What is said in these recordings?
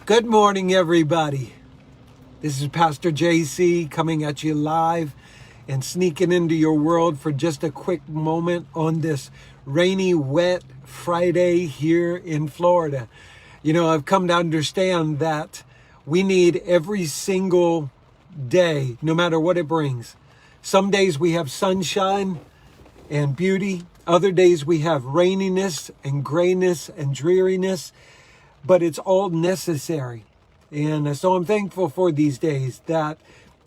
Good morning, everybody. This is Pastor JC coming at you live and sneaking into your world for just a quick moment on this rainy, wet Friday here in Florida. You know, I've come to understand that we need every single day, no matter what it brings. Some days we have sunshine and beauty. Other days we have raininess and grayness and dreariness. But it's all necessary. And so I'm thankful for these days that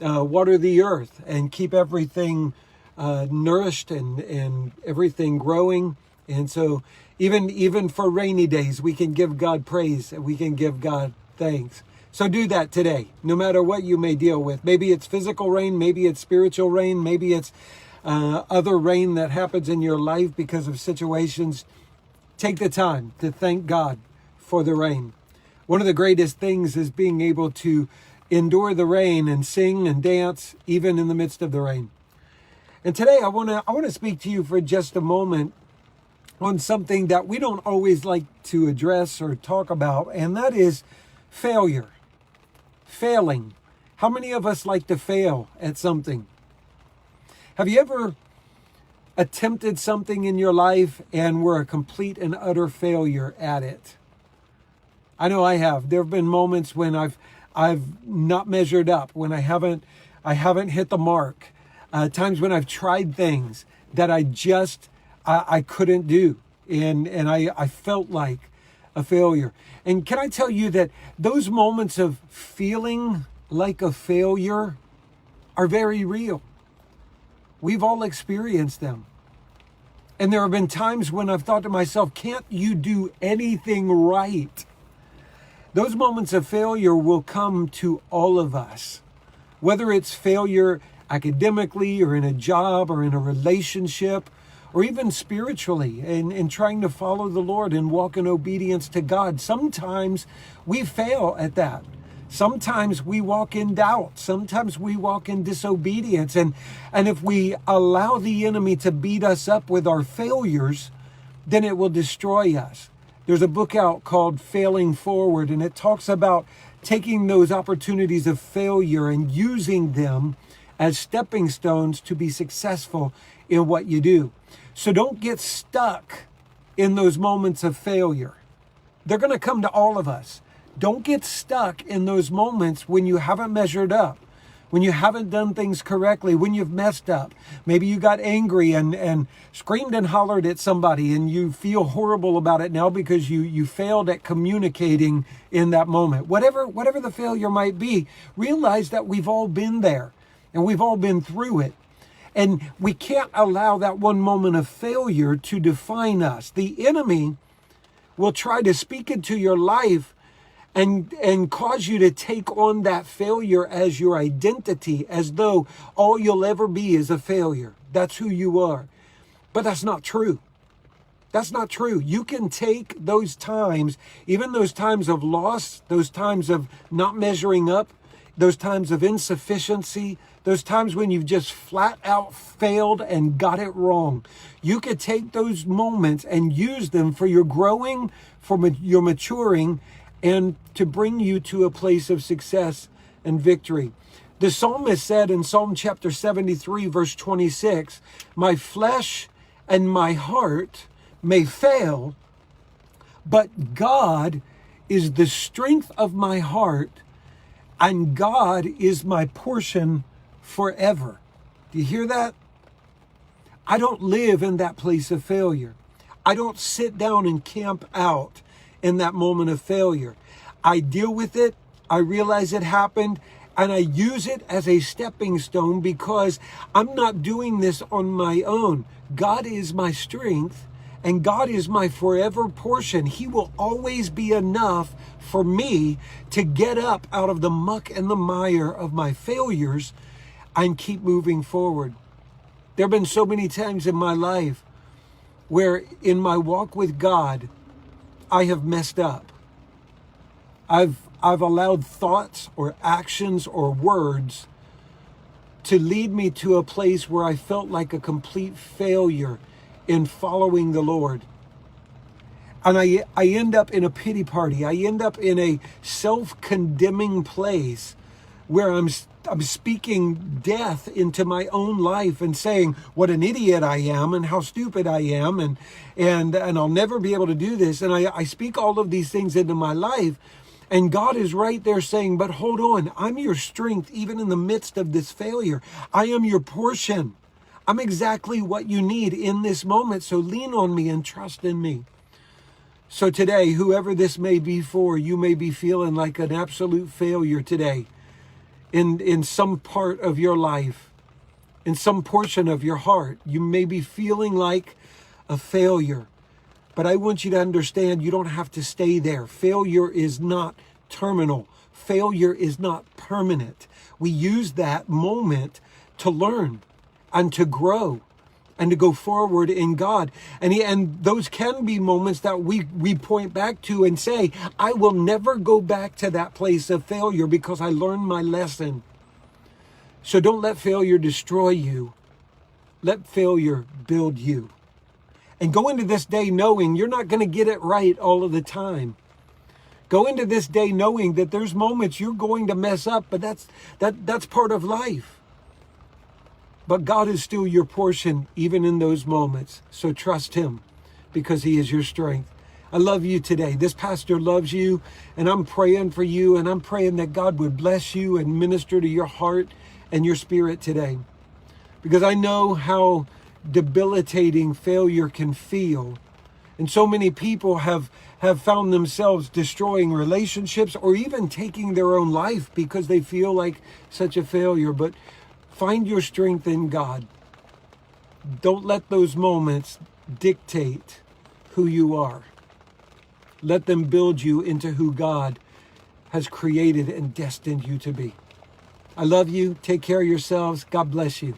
water the earth and keep everything nourished and everything growing. And so even for rainy days, we can give God praise and we can give God thanks. So do that today, no matter what you may deal with. Maybe it's physical rain, maybe it's spiritual rain, maybe it's other rain that happens in your life because of situations. Take the time to thank God for the rain. One of the greatest things is being able to endure the rain and sing and dance even in the midst of the rain. And today I want to speak to you for just a moment on something that we don't always like to address or talk about, and that is failure. Failing. How many of us like to fail at something? Have you ever attempted something in your life and were a complete and utter failure at it? I know I have. There have been moments when I've not measured up, when I haven't hit the mark. Times when I've tried things that I couldn't do, and I felt like a failure. And can I tell you that those moments of feeling like a failure are very real. We've all experienced them. And there have been times when I've thought to myself, can't you do anything right? Those moments of failure will come to all of us, whether it's failure academically or in a job or in a relationship or even spiritually in trying to follow the Lord and walk in obedience to God. Sometimes we fail at that. Sometimes we walk in doubt. Sometimes we walk in disobedience. And if we allow the enemy to beat us up with our failures, then it will destroy us. There's a book out called Failing Forward, and it talks about taking those opportunities of failure and using them as stepping stones to be successful in what you do. So don't get stuck in those moments of failure. They're going to come to all of us. Don't get stuck in those moments when you haven't measured up, when you haven't done things correctly, when you've messed up. Maybe you got angry and screamed and hollered at somebody and you feel horrible about it now because you failed at communicating in that moment. Whatever the failure might be, realize that we've all been there and we've all been through it. And we can't allow that one moment of failure to define us. The enemy will try to speak into your life and cause you to take on that failure as your identity, as though all you'll ever be is a failure. That's who you are. But that's not true. That's not true. You can take those times, even those times of loss, those times of not measuring up, those times of insufficiency, those times when you've just flat out failed and got it wrong. You could take those moments and use them for your growing, for your maturing, and to bring you to a place of success and victory. The psalmist said in Psalm chapter 73, verse 26, "My flesh and my heart may fail, but God is the strength of my heart, and God is my portion forever." Do you hear that? I don't live in that place of failure. I don't sit down and camp out in that moment of failure. I deal with it. I realize it happened, and I use it as a stepping stone because I'm not doing this on my own. God is my strength, and God is my forever portion. He will always be enough for me to get up out of the muck and the mire of my failures and keep moving forward. There have been so many times in my life where in my walk with God, I have messed up. I've allowed thoughts or actions or words to lead me to a place where I felt like a complete failure in following the Lord. And I end up in a pity party. I end up in a self-condemning place where I'm speaking death into my own life and saying what an idiot I am and how stupid I am and I'll never be able to do this. And I speak all of these things into my life. And God is right there saying, but hold on, I'm your strength even in the midst of this failure. I am your portion. I'm exactly what you need in this moment. So lean on me and trust in me. So today, whoever this may be for, you may be feeling like an absolute failure today in some part of your life, in some portion of your heart. You may be feeling like a failure. But I want you to understand you don't have to stay there. Failure is not terminal. Failure is not permanent. We use that moment to learn and to grow and to go forward in God. And those can be moments that we point back to and say, I will never go back to that place of failure because I learned my lesson. So don't let failure destroy you. Let failure build you. And go into this day knowing you're not going to get it right all of the time. Go into this day knowing that there's moments you're going to mess up, but that's part of life. But God is still your portion even in those moments. So trust him because he is your strength. I love you today. This pastor loves you, and I'm praying for you, and I'm praying that God would bless you and minister to your heart and your spirit today. Because I know how debilitating failure can feel. And so many people have found themselves destroying relationships or even taking their own life because they feel like such a failure. But find your strength in God. Don't let those moments dictate who you are. Let them build you into who God has created and destined you to be. I love you. Take care of yourselves. God bless you.